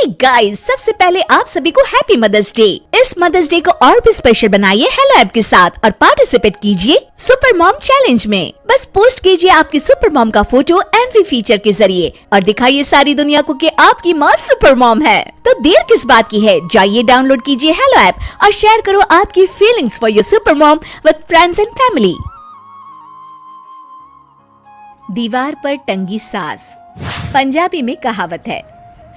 Hey guys, सबसे पहले आप सभी को हैप्पी मदर्स डे। इस मदर्स डे को और भी स्पेशल बनाइए हेलो ऐप के साथ और पार्टिसिपेट कीजिए सुपर मॉम चैलेंज में। बस पोस्ट कीजिए आपकी सुपर मॉम का फोटो एमवी फीचर के जरिए और दिखाइए सारी दुनिया को कि आपकी माँ सुपर मॉम है। तो देर किस बात की है, जाइए डाउनलोड कीजिए हेलो ऐप और शेयर करो आपकी feelings for your super mom with friends and family. दीवार पर टंगी सास। पंजाबी में कहावत है,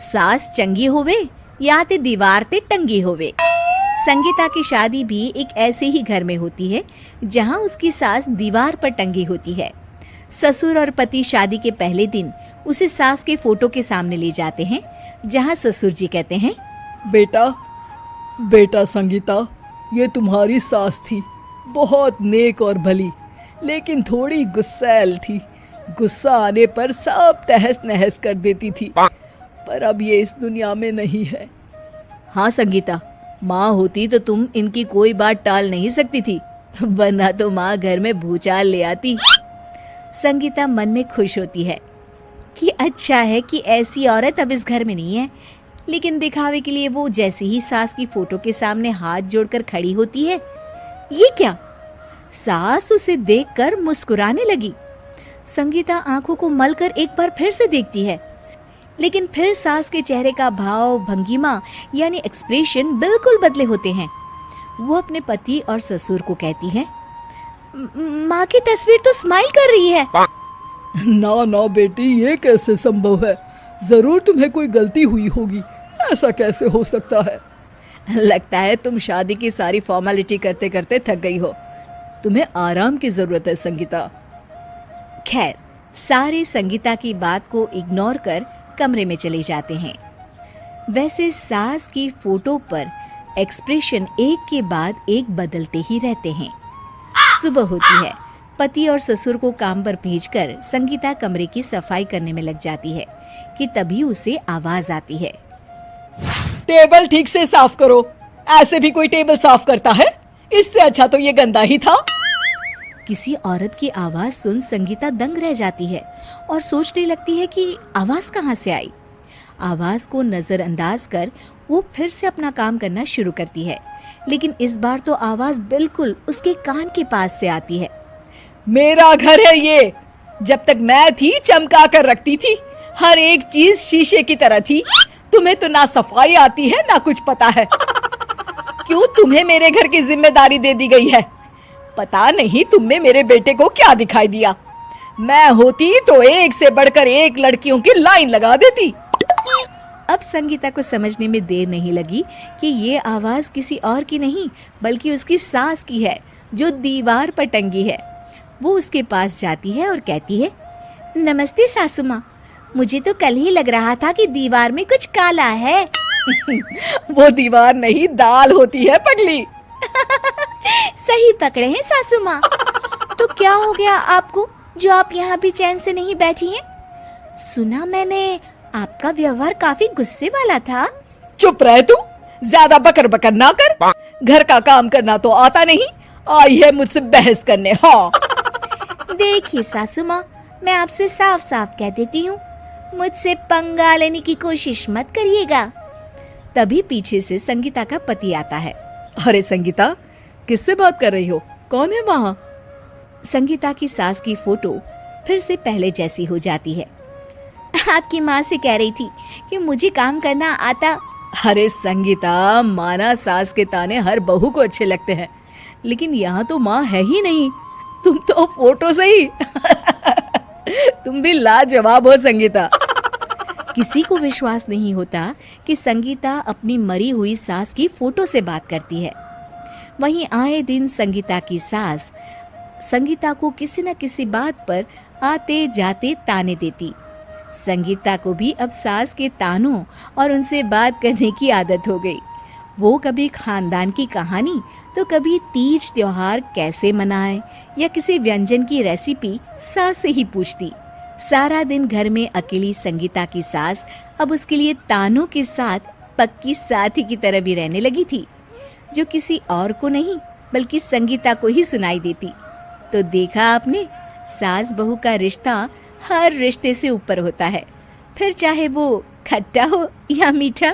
सास चंगी होवे या ते दीवार ते टंगी होवे। संगीता की शादी भी एक ऐसे ही घर में होती है जहां उसकी सास दीवार पर टंगी होती है। ससुर और पति शादी के पहले दिन उसे सास के फोटो के सामने ले जाते हैं, जहां ससुर जी कहते हैं, बेटा संगीता, ये तुम्हारी सास थी, बहुत नेक और भली, लेकिन थोड़ी गुस्सैल थी। गुस्सा आने पर सब तहस नहस कर देती थी, पर अब ये इस दुनिया में नहीं है। हाँ संगीता, माँ होती तो तुम इनकी कोई बात टाल नहीं सकती थी, वरना तो माँ घर में भूचाल ले आती। संगीता मन में खुश होती है कि अच्छा है कि ऐसी औरत अब इस घर में नहीं है, लेकिन दिखावे के लिए वो जैसे ही सास की फोटो के सामने हाथ जोड़कर खड़ी होती है, ये क्या? सास उसे देखकर मुस्कुराने लगी। संगीता आंखों को मलकर एक बार फिर से देखती है, लेकिन फिर सास के चेहरे का भाव, भंगिमा यानी एक्सप्रेशन बिल्कुल बदले होते हैं। वो अपने पति और ससुर को कहती है, माँ की तस्वीर तो स्माइल कर रही है। ना बेटी, ये कैसे संभव है? जरूर तुम्हें कोई गलती हुई होगी, ऐसा कैसे हो सकता है? लगता है तुम शादी की सारी फॉर्मेलिटी करते करते थक गई हो, तुम्हें आराम की जरूरत है संगीता। खैर, सारे संगीता की बात को इग्नोर कर कमरे में चले जाते हैं। वैसे सास की फोटो पर एक्सप्रेशन एक के बाद एक बदलते ही रहते हैं। सुबह होती है, पति और ससुर को काम पर भेजकर संगीता कमरे की सफाई करने में लग जाती है कि तभी उसे आवाज आती है, टेबल ठीक से साफ करो। ऐसे भी कोई टेबल साफ करता है? इससे अच्छा तो ये गंदा ही था। किसी औरत की आवाज सुन संगीता दंग रह जाती है और सोचने लगती है कि आवाज कहाँ से आई। आवाज को नजरअंदाज कर वो फिर से अपना काम करना शुरू करती है, लेकिन इस बार तो आवाज बिल्कुल उसके कान के पास से आती है। मेरा घर है ये, जब तक मैं थी चमका कर रखती थी, हर एक चीज शीशे की तरह थी। तुम्हें तो ना सफाई आती है ना कुछ पता है। क्यों तुम्हें मेरे घर की जिम्मेदारी दे दी गई है? पता नहीं तुम में मेरे बेटे को क्या दिखाई दिया। मैं होती तो एक से बढ़कर एक लड़कियों की लाइन लगा देती। अब संगीता को समझने में देर नहीं लगी कि ये आवाज किसी और की नहीं बल्कि उसकी सास की है, जो दीवार पर टंगी है। वो उसके पास जाती है और कहती है, नमस्ते सासू माँ, मुझे तो कल ही लग रहा था कि दीवार में कुछ काला है। वो दीवार नहीं, दाल होती है पगली। सही पकड़े हैं सासू माँ। तो क्या हो गया आपको जो आप यहाँ भी चैन से नहीं बैठी हैं? सुना मैंने आपका व्यवहार काफी गुस्से वाला था। चुप रह तू, ज्यादा बकर बकर ना कर। घर का काम करना तो आता नहीं, आई है मुझसे बहस करने। हाँ देखिए सासू माँ, मैं आपसे साफ साफ कह देती हूँ, मुझसे पंगा लेने की कोशिश मत करिएगा। तभी पीछे से संगीता का पति आता है। अरे संगीता, किससे बात कर रही हो? कौन है वहाँ? संगीता की सास की फोटो फिर से पहले जैसी हो जाती है। आपकी माँ से कह रही थी कि मुझे काम करना आता। अरे संगीता, माना सास के ताने हर बहू को अच्छे लगते हैं, लेकिन यहाँ तो माँ है ही नहीं, तुम तो फोटो से ही। तुम भी लाजवाब हो संगीता। किसी को विश्वास नहीं होता कि संगीता अपनी मरी हुई सास की फोटो से बात करती है। वहीं आए दिन संगीता की सास संगीता को किसी न किसी बात पर आते जाते ताने देती। संगीता को भी अब सास के तानों और उनसे बात करने की आदत हो गई। वो कभी खानदान की कहानी तो कभी तीज त्योहार कैसे मनाए या किसी व्यंजन की रेसिपी सास से ही पूछती। सारा दिन घर में अकेली संगीता की सास अब उसके लिए तानों के साथ पक्की साथी की तरह भी रहने लगी थी, जो किसी और को नहीं बल्कि संगीता को ही सुनाई देती। तो देखा आपने, सास बहू का रिश्ता हर रिश्ते से ऊपर होता है, फिर चाहे वो खट्टा हो या मीठा।